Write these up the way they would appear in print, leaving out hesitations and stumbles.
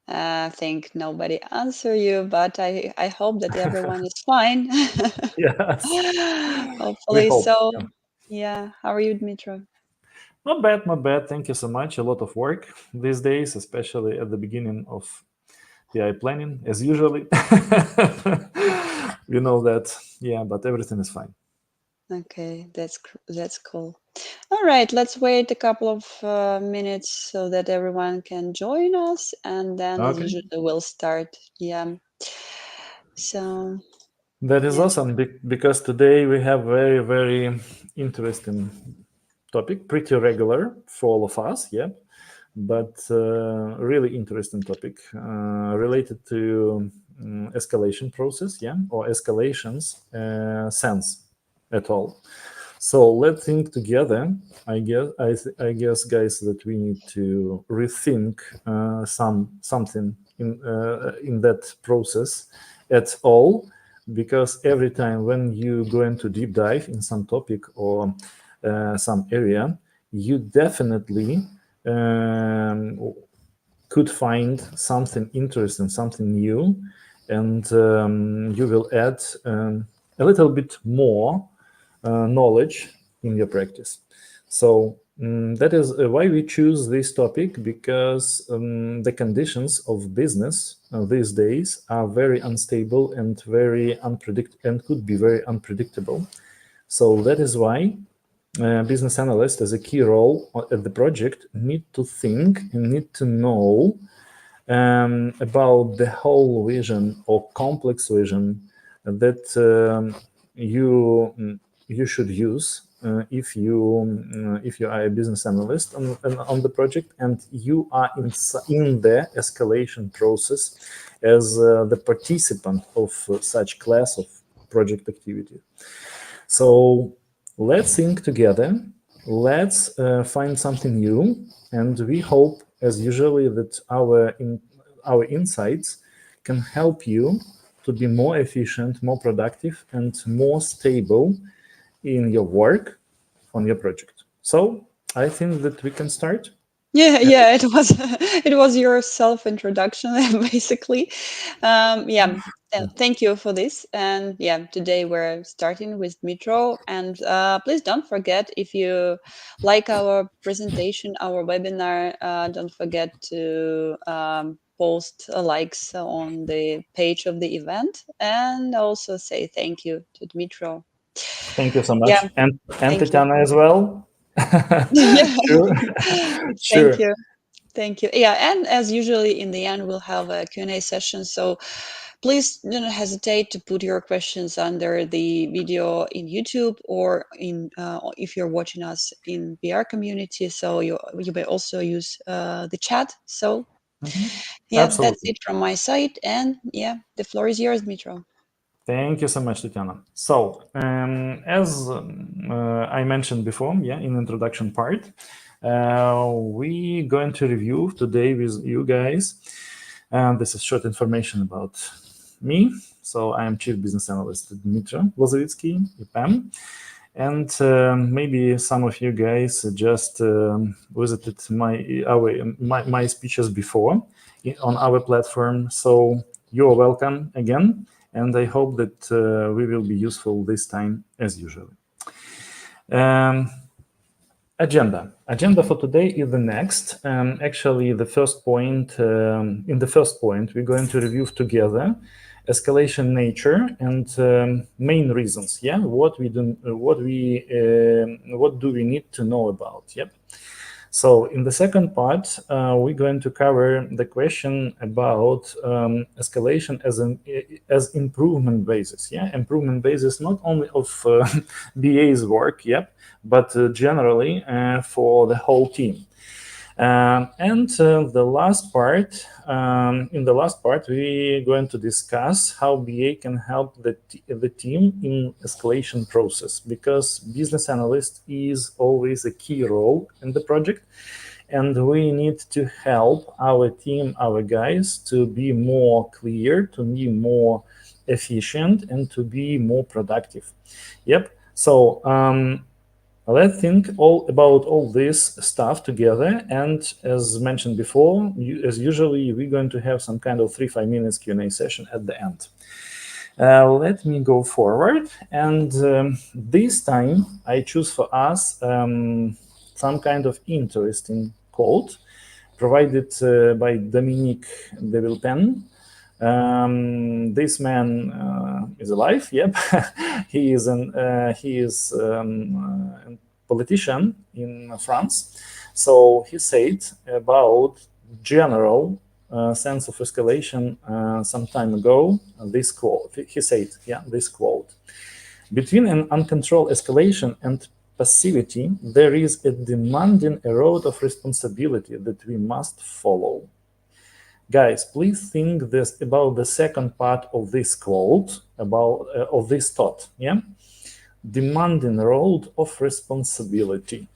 I think nobody answer you, but I hope that everyone is fine. Yes, we Hopefully hope. so. Yeah. Yeah. How are you, Dmitro? Not bad, not bad. Thank you so much. A lot of work these days, especially at the beginning of PI planning, as usually. You know that. Yeah, but everything is fine. Okay, that's cool. All right, let's wait a couple of minutes so that everyone can join us, and then as Okay. usual we'll start. Yeah. So That is yeah. awesome because today we have very, very interesting topic, pretty regular for all of us, yeah, but really interesting topic related to escalation process, yeah, or escalations sense at all. So let's think together. I guess, guys, that we need to rethink something in that process at all, because every time when you go into deep dive in some topic or some area, you definitely could find something interesting, something new, and you will add a little bit more knowledge in your practice. So that is why we choose this topic, because the conditions of business these days are very unstable and very and could be very unpredictable. So that is why business analyst, as a key role at the project, need to think and need to know about the whole vision or complex vision that you should use if you are a business analyst on the project, and you are in the escalation process as the participant of such class of project activity. So let's think together. Let's find something new, and we hope, as usually, that our insights can help you to be more efficient, more productive, and more stable in your work on your project. So I think that we can start. Yeah, yeah, it was it was your self introduction basically. Yeah, thank you for this. And yeah, today we're starting with Dmitro. And please don't forget, if you like our presentation, our webinar, don't forget to post likes on the page of the event, and also say thank you to Dmitro. Thank you so Yeah, much, and thank you. Tatiana as well. Yeah, Sure, thank sure. you. Thank you. Yeah, and as usually in the end, we'll have a Q&A session. So please do not hesitate to put your questions under the video in YouTube, or in if you're watching us in VR community. So you may also use the chat. So Mhm. yeah, that's Absolutely. it from my side. And yeah, the floor is yours, Dmitro. Thank you so much, Tatiana. So, as I mentioned before, yeah, in introduction part, we going to review today with you guys. This is short information about me. So, I am Chief Business Analyst Dmitry Lozovitsky, IPAM. And maybe some of you guys just visited my speeches before on our platform. So you're welcome again, and I hope that we will be useful this time as usual. Um, agenda for today is the next. Actually, the first point. In the first point, we're going to review together escalation nature and main reasons. Yeah, what do we need to know about? Yep. So in the second part, we're going to cover the question about escalation as improvement basis. Yeah, improvement basis not only of BA's work, yep, but generally for the whole team. And the last part, in the last part, we're going to discuss how BA can help the team in escalation process, because business analyst is always a key role in the project, and we need to help our team, our guys, to be more clear, to be more efficient, and to be more productive. Yep. So Let's think all about all this stuff together, and as mentioned before, as usually, we're going to have some kind of 3-5 minutes Q&A session at the end. Let me go forward, and this time I choose for us some kind of interesting quote provided by Dominique de Villepin. This man is alive. Yep, he is a politician in France. So he said about general sense of escalation some time ago. This quote he said, yeah, this quote: between an uncontrolled escalation and passivity, there is a demanding a road of responsibility that we must follow. Guys, please think this about the second part of this quote, about of this thought. Yeah, demanding road of responsibility.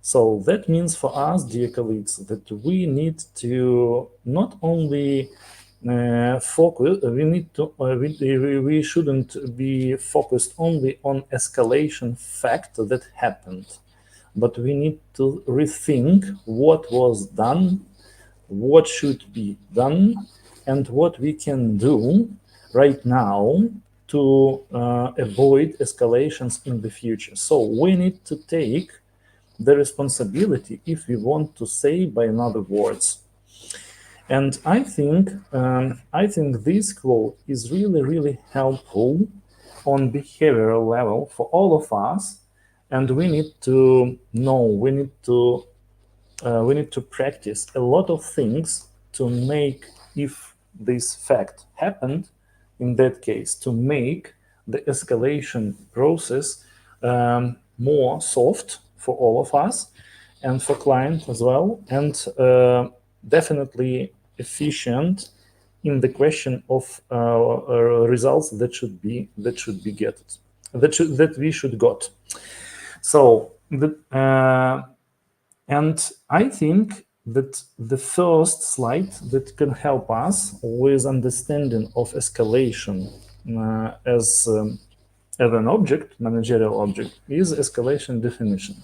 So that means for us, dear colleagues, that we need to not only focus, we need to, we shouldn't be focused only on escalation fact that happened, but we need to rethink what was done, what should be done, and what we can do right now to avoid escalations in the future. So we need to take the responsibility, if we want to say by another words. And I think this quote is really helpful on behavioral level for all of us, and we need to know, we need to practice a lot of things to make, if this fact happened, in that case, to make the escalation process more soft for all of us and for client as well, and definitely efficient in the question of results that should be get that we should got. So and I think that the first slide that can help us with understanding of escalation as an object, managerial object, is escalation definition.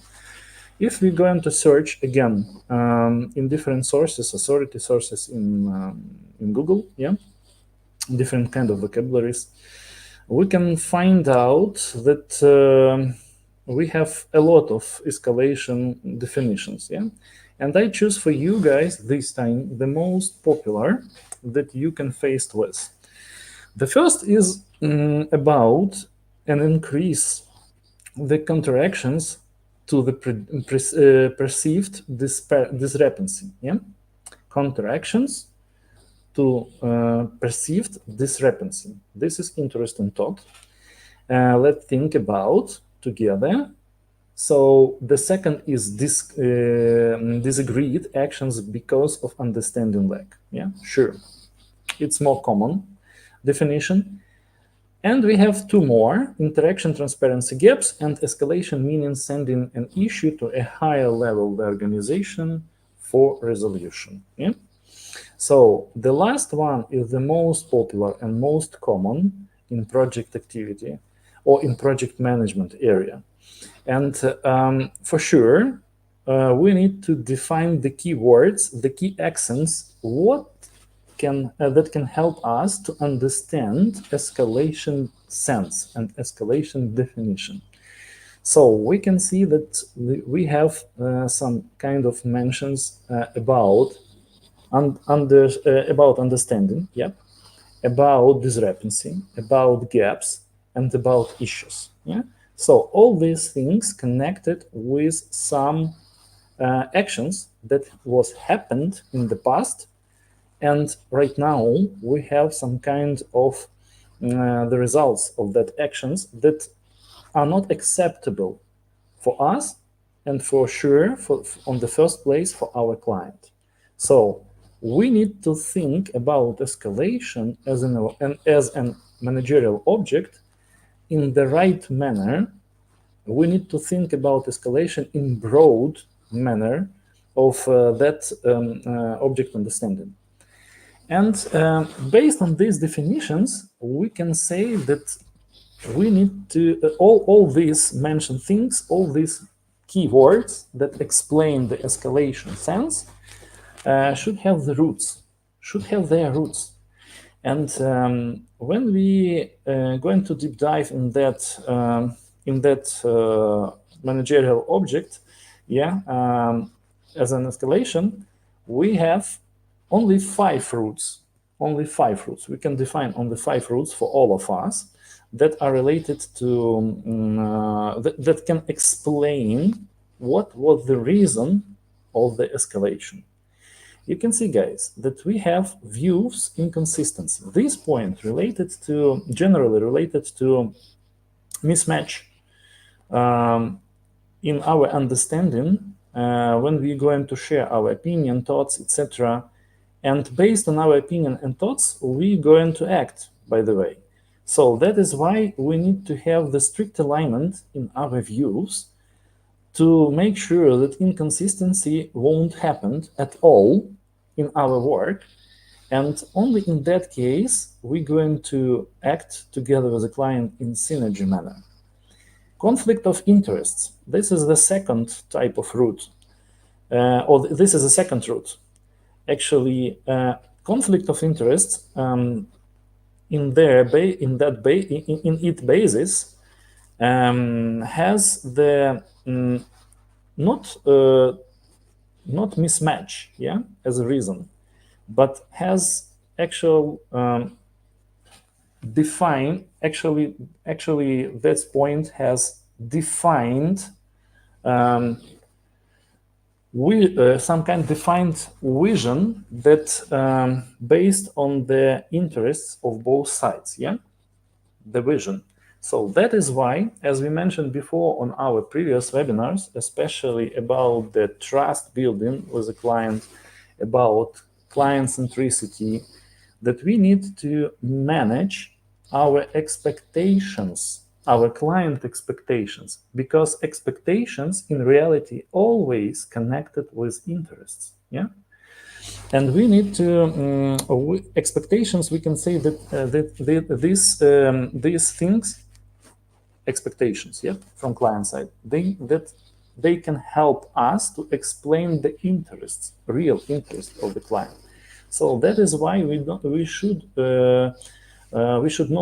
If we're going to search again in different sources, authority sources in Google, yeah, different kind of vocabularies, we can find out that we have a lot of escalation definitions, yeah. And I choose for you guys this time the most popular that you can face with. The first is about an increase the counteractions to the perceived discrepancy. Yeah, counteractions to perceived discrepancy. This is interesting thought. Let's think about together. So the second is disagreed actions because of understanding lack. Yeah, sure, it's more common definition. And we have two more: interaction transparency gaps and escalation, meaning sending an issue to a higher level of the organization for resolution. Yeah? So the last one is the most popular and most common in project activity or in project management area. And for sure, we need to define the key words, the key accents, what that can help us to understand escalation sense and escalation definition. So we can see that we have some kind of mentions about understanding, yep, about discrepancy, about gaps, and about issues. Yeah. So all these things connected with some actions that was happened in the past. And right now, we have some kind of the results of that actions that are not acceptable for us, and for sure, on the first place, for our client. So we need to think about escalation as an managerial object in the right manner. We need to think about escalation in broad manner of that object understanding. And based on these definitions, we can say that we need to all these mentioned things, all these keywords that explain the escalation sense should have the roots, should have their roots. And when we going to deep dive in that managerial object, yeah, as an escalation, we have only 5 roots. Only 5 roots. We can define only 5 roots for all of us that are related to that can explain what was the reason of the escalation. You can see, guys, that we have views inconsistency. This point generally related to mismatch in our understanding when we're going to share our opinion, thoughts, etc. And based on our opinion and thoughts, we're going to act, by the way. So that is why we need to have the strict alignment in our views to make sure that inconsistency won't happen at all in our work. And only in that case, we're going to act together with the client in synergy manner. Conflict of interests. This is the second type of root, or this is the second root. Actually, conflict of interest in its basis has the not mismatch, yeah, as a reason, but has actual actually this point has defined some kind of defined vision that based on the interests of both sides, yeah, the vision. So that is why, as we mentioned before on our previous webinars, especially about the trust building with the client, about client centricity, that we need to manage our expectations, our client expectations, because expectations in reality always connected with interests. Yeah. And we need to expectations. We can say that these things, expectations, yeah, from client side, they can help us to explain the interests, real interest of the client. So that is why we should know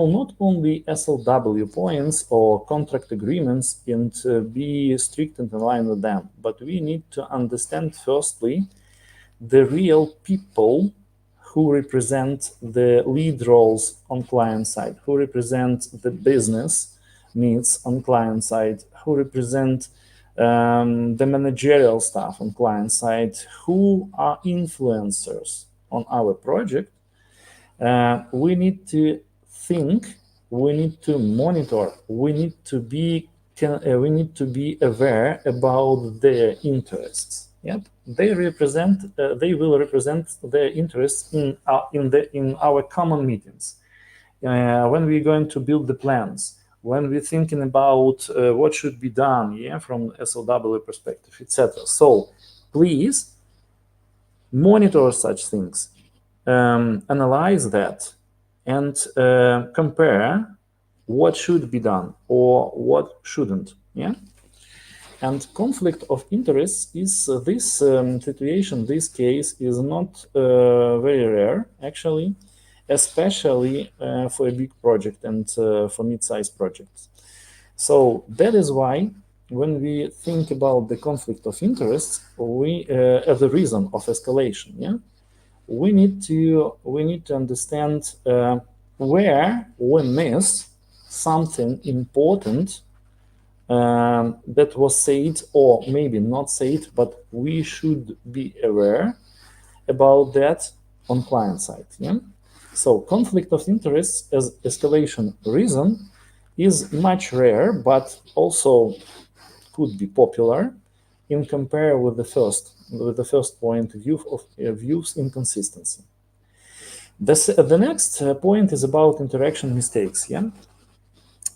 not only SLW points or contract agreements and be strict and aligned with them, but we need to understand firstly the real people who represent the lead roles on client side, who represent the business needs on client side, who represent the managerial staff on client side, who are influencers on our project. We need to think, we need to monitor, we need to be aware about their interests. Yep, they will represent their interests in our common meetings. When we're going to build the plans, when we're thinking about what should be done, yeah, from SLW perspective, etc. So please monitor such things, analyze that, and compare what should be done or what shouldn't. Yeah. And conflict of interest is this situation, this case is not very rare, actually, especially for a big project and for mid-sized projects. So that is why when we think about the conflict of interest, we as the reason of escalation, yeah, we need to understand where we miss something important that was said or maybe not said, but we should be aware about that on client side. Yeah. So conflict of interest as escalation reason is much rare, but also could be popular in compare with the first point view of views inconsistency. The next point is about interaction mistakes. Yeah,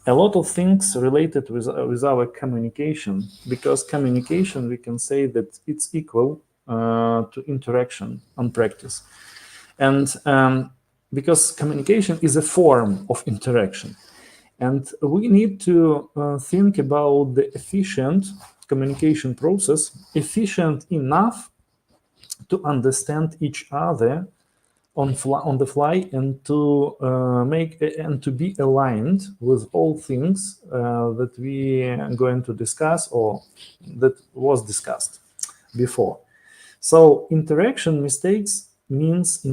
a lot of things related with our communication, because communication, we can say that it's equal to interaction on practice, and because communication is a form of interaction, and we need to think about the efficient communication process efficient enough to understand each other on the fly and to make and to be aligned with all things that we are going to discuss or that was discussed before. So interaction mistakes means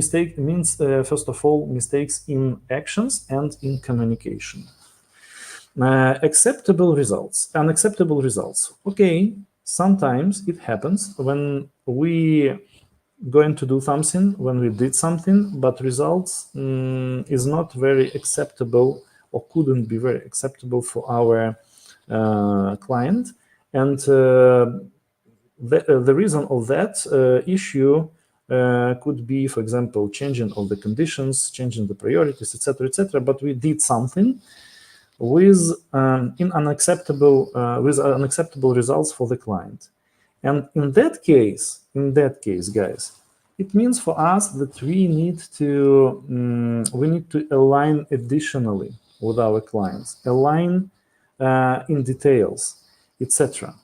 mistake means first of all mistakes in actions and in communication. Acceptable results, unacceptable results. Okay, sometimes it happens when we going to do something, when we did something, but results is not very acceptable or couldn't be very acceptable for our client. And the reason of that issue could be, for example, changing of the conditions, changing the priorities, etc., etc. But we did something with unacceptable results for the client. And in that case, guys, it means for us that we need to align additionally with our clients, align in details, etc.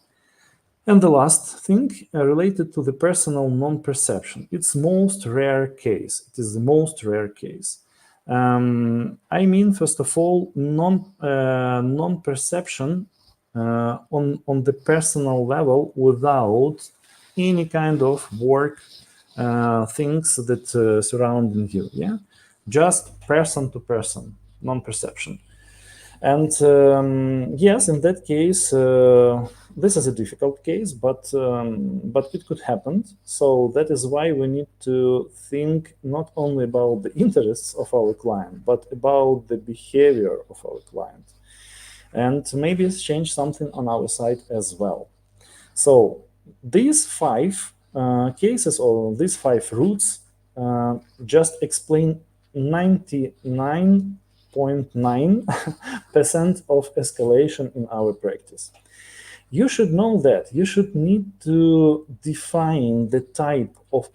And the last thing related to the personal non-perception. It's most rare case. It is the most rare case. I mean, first of all, non-perception on the personal level without any kind of work things that surrounding you. Yeah, just person to person non-perception. And yes, in that case, this is a difficult case, but it could happen. So that is why we need to think not only about the interests of our client, but about the behavior of our client, and maybe change something on our side as well. So these five cases or these five routes just explain 99.9% of escalation in our practice. You should know that you should need to define the type of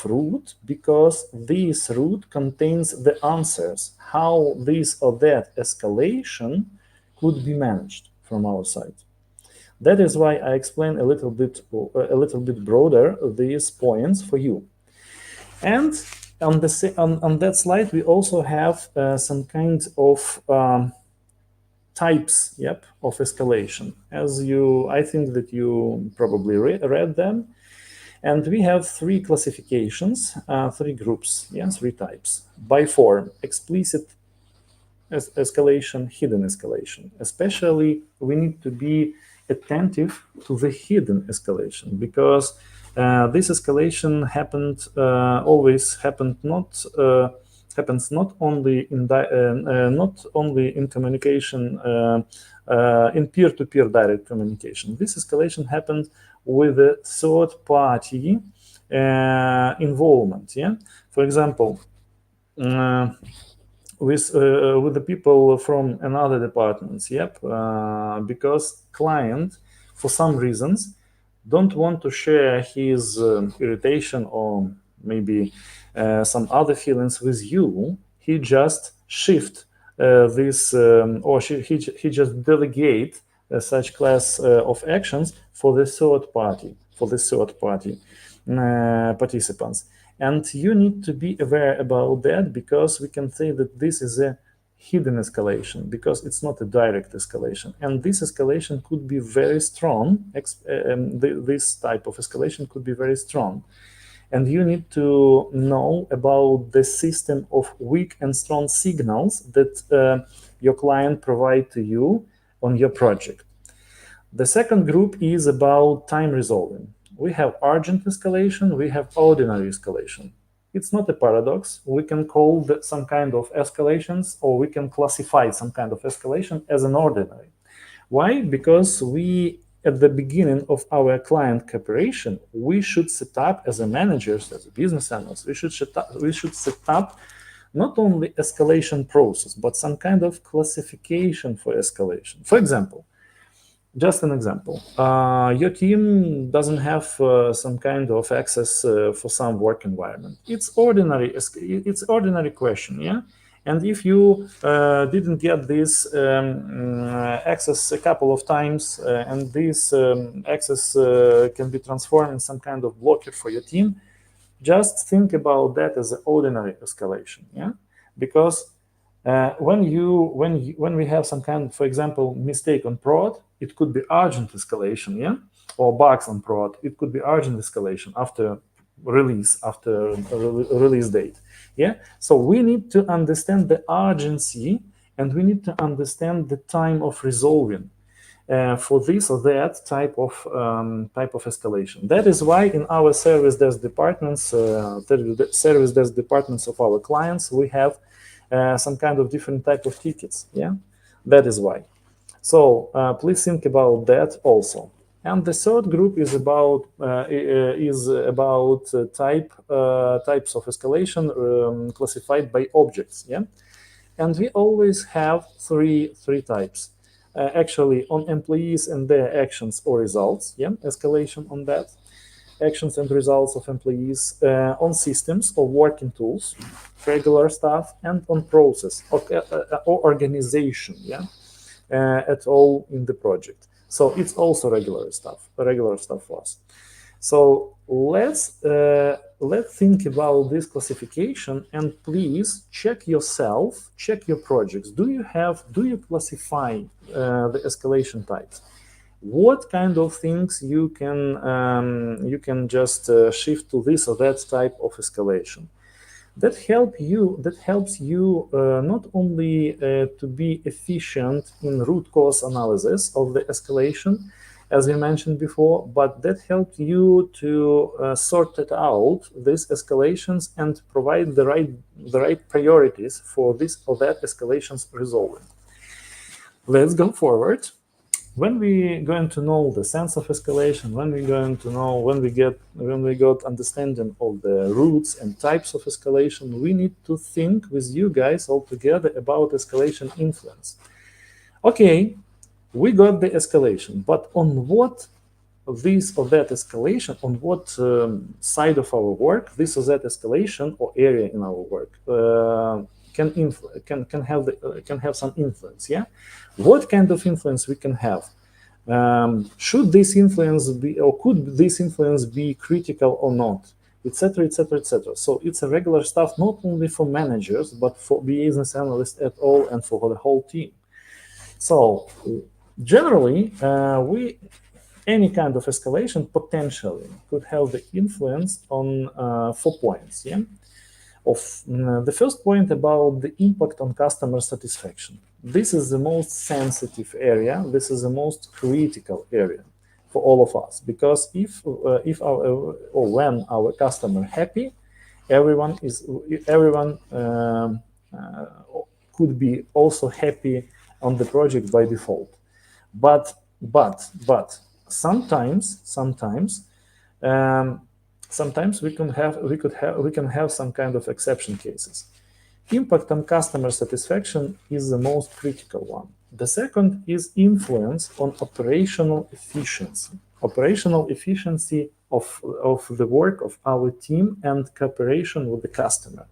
route, because this route contains the answers how this or that escalation could be managed from our side. That is why I explain a little bit broader these points for you. And on that slide, we also have some kind of types, of escalation. I think that you probably read them. And we have three classifications, three groups, three types. By form, explicit escalation, hidden escalation. Especially, we need to be attentive to the hidden escalation, because this escalation happens not only in communication, in peer-to-peer direct communication. This escalation happened with a third-party involvement. Yeah, for example, with the people from another departments. Because client, for some reasons, don't want to share his irritation or maybe some other feelings with you. He just shift this or he just delegate such class of actions for the third party participants. And you need to be aware about that, because we can say that this is a hidden escalation, because it's not a direct escalation. And this escalation could be very strong. This type of escalation could be very strong. And you need to know about the system of weak and strong signals that your client provide to you on your project. The second group is about time resolving. We have urgent escalation, we have ordinary escalation. It's not a paradox. We can call some kind of escalations, or we can classify some kind of escalation as an ordinary. Why? Because at the beginning of our client cooperation, we should set up, as a managers, as a business analysts, we should set up not only escalation process, but some kind of classification for escalation. For example, just an example. Your team doesn't have some kind of access for some work environment. It's ordinary question, And if you didn't get this access a couple of times, and this access can be transformed in some kind of blocker for your team, just think about that as an ordinary escalation, yeah, because when we have some kind, for example, mistake on prod, it could be urgent escalation, yeah, or bugs on prod, it could be urgent escalation after release, after release date, yeah. So we need to understand the urgency, and we need to understand the time of resolving for this or that type of escalation. That is why in our service desk departments, service desk departments of our clients, we have some kind of different type of tickets. Yeah, that is why. So please think about that also. And the third group is about types of escalation classified by objects. Yeah, and we always have three types. Actually, on employees and their actions or results, yeah, escalation on that, actions and results of employees, on systems or working tools, regular stuff, and on process or organization, yeah, at all in the project. So it's also regular stuff for us. So let's think about this classification, and please check yourself, check your projects. Do you classify the escalation types? What kind of things you can just shift to this or that type of escalation? That helps you not only to be efficient in root cause analysis of the escalation, as we mentioned before, but that helps you to sort it out these escalations and provide the right priorities for this or that escalations resolving. Let's go forward. When we going to know the sense of escalation, when we got understanding of the roots and types of escalation, we need to think with you guys all together about escalation influence. Okay, we got the escalation, but on what this or that escalation, on what side of our work this or that escalation or area in our work can have some influence, yeah. What kind of influence we can have? Should this influence be, or could this influence be critical or not, etc., etc., etc. So it's a regular stuff not only for managers but for business analysts at all and for the whole team. So generally, we any kind of escalation potentially could have the influence on 4 points. Yeah, of the first point about the impact on customer satisfaction. This is the most sensitive area. This is the most critical area for all of us, because if our or when our customer happy, everyone could be also happy on the project by default. But um, sometimes we can have some kind of exception cases. Impact on customer satisfaction is the most critical one. The second is influence on operational efficiency. Operational efficiency of the work of our team and cooperation with the customer.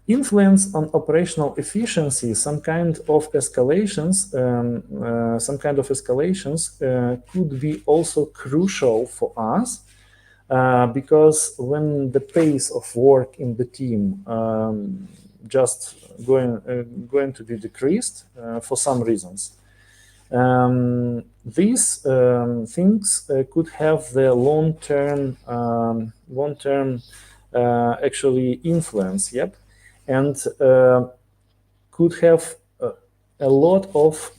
Influence on operational efficiency, some kind of escalations could be also crucial for us, because when the pace of work in the team just going to be decreased for some reasons, these things could have the long-term actually influence. Yep. And could have a lot of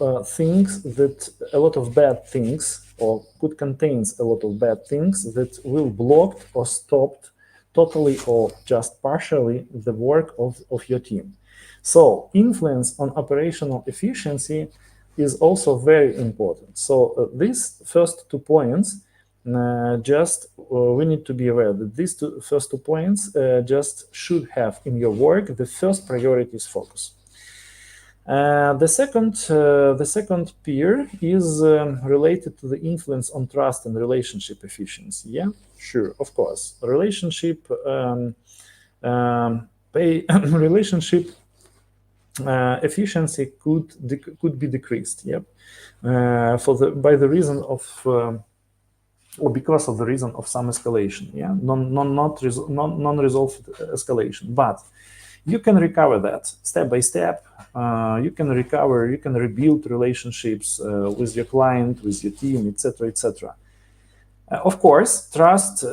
a lot of bad things, or could contains a lot of bad things that will block or stop totally or just partially the work of your team. So influence on operational efficiency is also very important. So these first 2 points, we need to be aware that these first 2 points just should have in your work the first priority is focus. The second peer is related to the influence on trust and relationship efficiency. Yeah, sure, of course. Relationship efficiency could be decreased. Yep, for the by the reason of or because of the reason of some escalation. Yeah, non-resolved escalation, but you can recover that step by step. You can rebuild relationships with your client, with your team, etc., etc. Of course, trust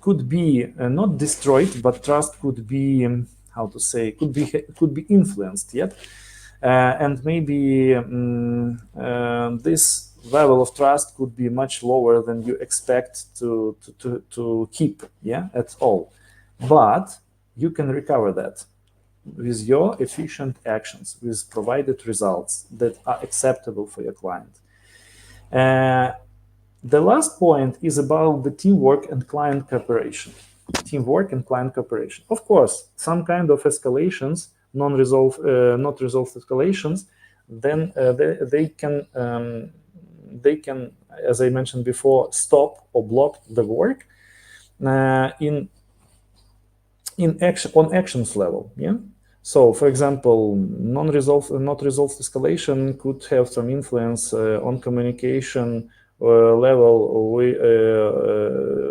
could be not destroyed, but trust could be how to say could be influenced. Yet, and maybe this level of trust could be much lower than you expect to keep. Yeah, at all, but you can recover that with your efficient actions, with provided results that are acceptable for your client. Uh, the last point is about the teamwork and client cooperation. Teamwork and client cooperation. Of course, some kind of escalations, not resolved escalations, then they can, as I mentioned before, stop or block the work in action on actions level. Yeah. So, for example, not resolved escalation could have some influence on communication level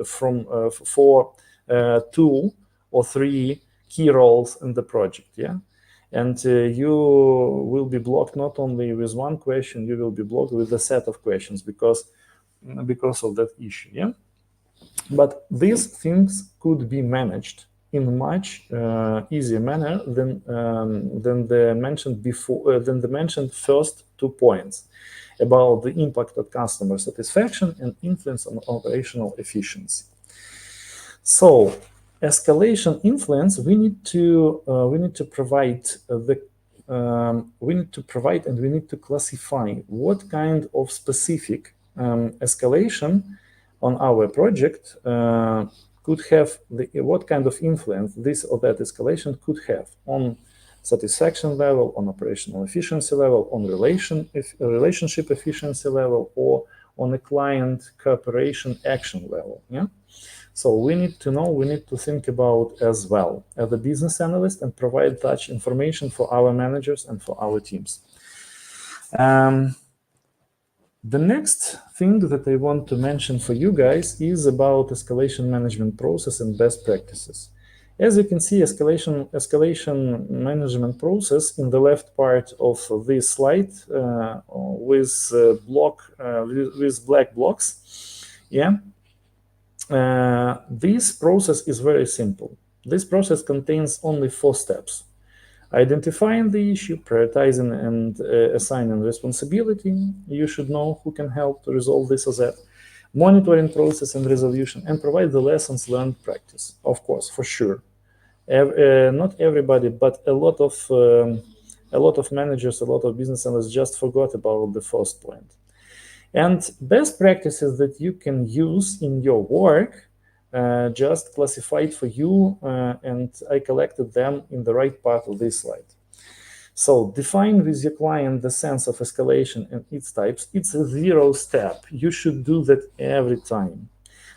for 2 or 3 key roles in the project. Yeah, and you will be blocked not only with one question, you will be blocked with a set of questions because of that issue. Yeah, but these things could be managed in much easier manner than the mentioned first 2 points about the impact on customer satisfaction and influence on operational efficiency. So, escalation influence, we need to provide and we need to classify what kind of specific escalation on our project could have what kind of influence this or that escalation could have on satisfaction level, on operational efficiency level, on relationship efficiency level, or on a client cooperation action level. Yeah. So we need to know, we need to think about as well as a business analyst and provide such information for our managers and for our teams. The next thing that I want to mention for you guys is about escalation management process and best practices. As you can see, escalation management process in the left part of this slide with black blocks. Yeah. This process is very simple. This process contains only 4 steps: identifying the issue, prioritizing and assigning responsibility. You should know who can help to resolve this or that. Monitoring process and resolution, and provide the lessons learned practice. Of course, for sure. Not everybody, but a lot of managers, a lot of business owners just forgot about the first point. And best practices that you can use in your work, just classified for you, and I collected them in the right part of this slide. So define with your client the sense of escalation and its types. It's a 0 step. You should do that every time.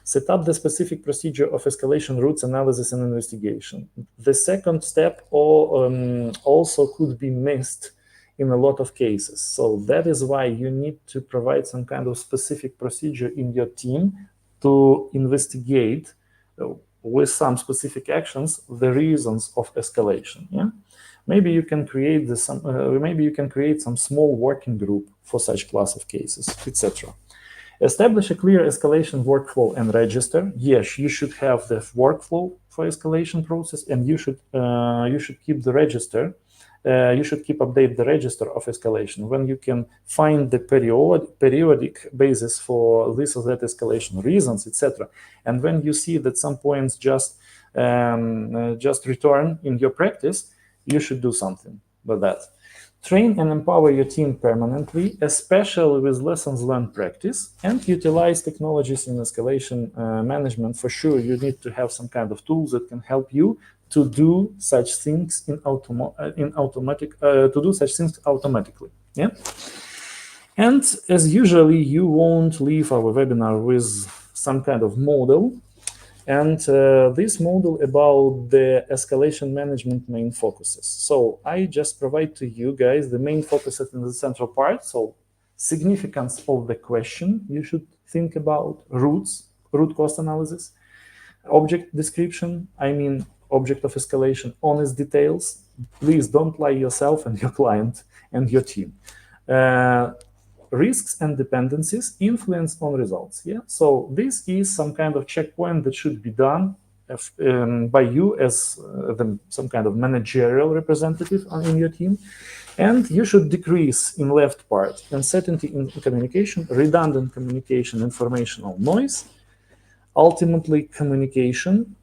Set up the specific procedure of escalation routes analysis and investigation. The second step also could be missed in a lot of cases. So that is why you need to provide some kind of specific procedure in your team to investigate with some specific actions the reasons of escalation. Yeah, maybe you can create some small working group for such class of cases, etc. Establish a clear escalation workflow and register. Yes, you should have the workflow for escalation process, and you should keep the register. You should update the register of escalation when you can find the periodic basis for this or that escalation reasons, etc. And when you see that some points just return in your practice, you should do something with that. Train and empower your team permanently, especially with lessons learned practice, and utilize technologies in escalation management. For sure, you need to have some kind of tools that can help you to do such things in automatic to do such things automatically. Yeah. And as usually, you won't leave our webinar with some kind of model. And this model about the escalation management main focuses. So I just provide to you guys the main focuses in the central part. So significance of the question you should think about, root cause analysis, object description, I mean object of escalation, honest details. Please don't lie yourself and your client and your team. Uh, Risks and dependencies, influence on results. Yeah, so this is some kind of checkpoint that should be done by you as some kind of managerial representative in your team. And you should decrease in left part uncertainty in communication, redundant communication, informational noise, ultimately communication,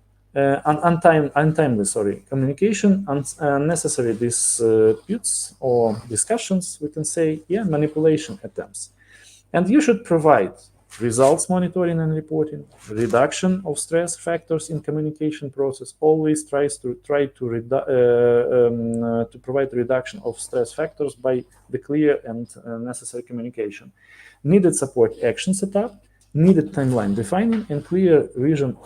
untimely communication, unnecessary disputes or discussions, we can say, yeah, manipulation attempts. And you should provide results monitoring and reporting, reduction of stress factors in communication process. Always to provide reduction of stress factors by the clear and necessary communication. Needed support action setup, needed timeline defining, and clear vision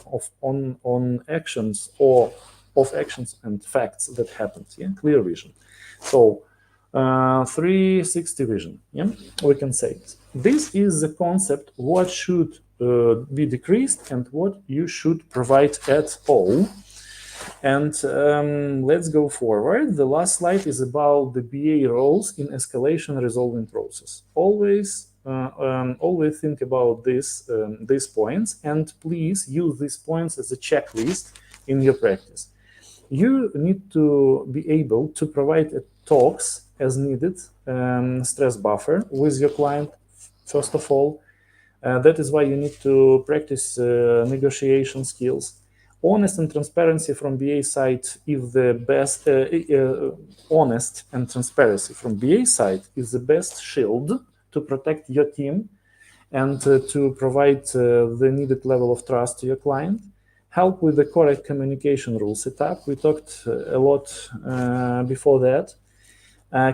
on actions or of actions and facts that happened. Yeah, clear vision. So 360 vision. Yeah, we can say this is the concept. What should be decreased and what you should provide at all. And let's go forward. The last slide is about the BA roles in escalation resolving process. Always think about these points, and please use these points as a checklist in your practice. You need to be able to provide a talks as needed stress buffer with your client, first of all. That is why you need to practice negotiation skills. Honest and transparency from BA side, if the best, honest and transparency from BA side is the best shield to protect your team and to provide the needed level of trust to your client. Help with the correct communication rule setup. We talked a lot before that.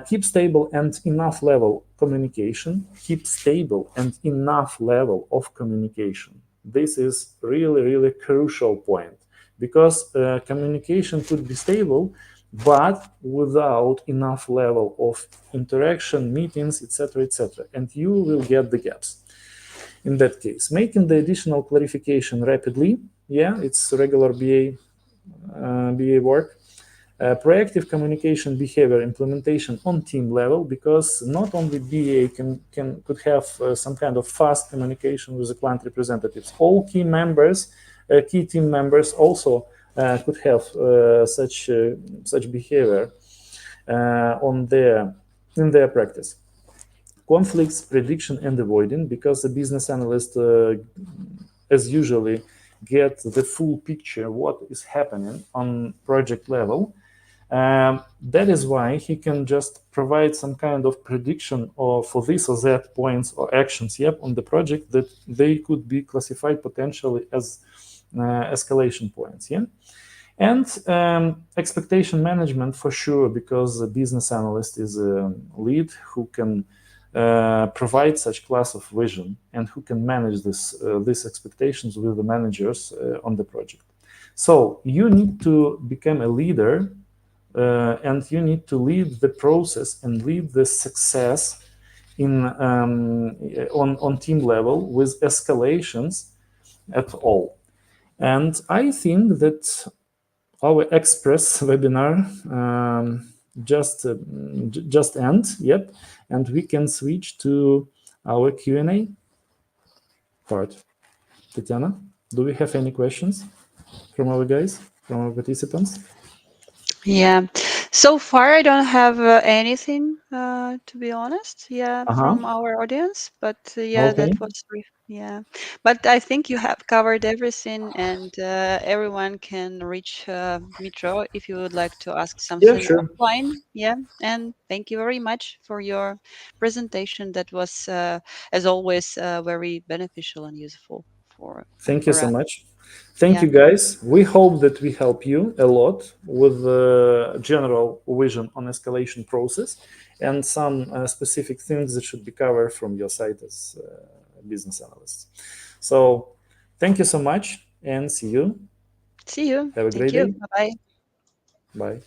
Keep stable and enough level communication. Keep stable and enough level of communication. This is really, really crucial point because communication could be stable, but without enough level of interaction, meetings, etc., and you will get the gaps. In that case, making the additional clarification rapidly, yeah, it's regular BA work. Proactive communication behavior implementation on team level, because not only BA could have some kind of fast communication with the client representatives. All key team members also could have such behavior in their practice. Conflicts prediction and avoiding, because the business analyst as usually get the full picture what is happening on project level. That is why he can just provide some kind of prediction or for this or that points or actions, yep, on the project that they could be classified potentially as escalation points, yeah. And expectation management for sure, because the business analyst is a lead who can provide such class of vision and who can manage these expectations with the managers on the project. So you need to become a leader and you need to lead the process and lead the success on team level with escalations at all. And I think that our express webinar just end, yep, and we can switch to our Q&A part. Tatiana, do we have any questions from our guys, from our participants? Yeah. So far, I don't have anything, to be honest. Yeah, Uh-huh. from our audience. But yeah, Okay. that was brief. Yeah. But I think you have covered everything, and everyone can reach Mitro if you would like to ask Yeah, something sure. offline. Yeah. And thank you very much for your presentation. That was, as always, very beneficial and useful. Thank you for so us. much. Thank Yeah. you, guys. We hope that we help you a lot with the general vision on escalation process and some specific things that should be covered from your side as business analysts. So, thank you so much and see you. See you. Have a Thank great you. day. Bye bye. Bye.